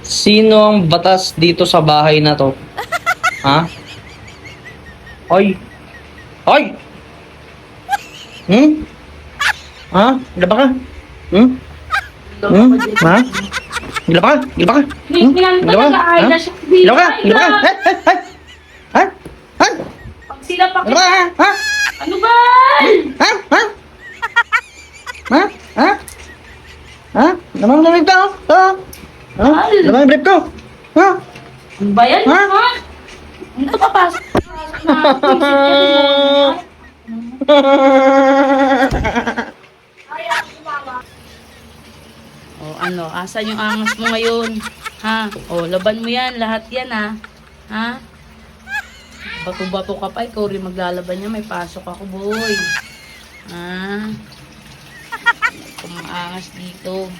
Sino ang batas dito sa bahay na to? Ha? Hoy! Hoy! Hmm? Ha? Gila ba ka? Hmm? Hmm? Ha? Gila ba ka? Gila ba ka? Hmm? Yan Gila ba ka? talaga ay Ha? na siya. Gila ba ka? Gila ba ka? Ha? Ha? Ha? Ha? Pag sila pa Gila ba ka? Ha? ano ba? Ha? Ha? Ha? Ha? Ha? Lamang na rin to? Ha? Ha? Lamang yung brief ko? Ha? Ano ba yan? Ha? Ha? Ano to papasok? O ano, asan yung angas mo ngayon? Ha? O, laban mo yan, lahat yan ha. Ha? Bato-bato ka pa, ikaw rin maglalaban niya, may pasok ako boy. Ha? Kumaangas dito.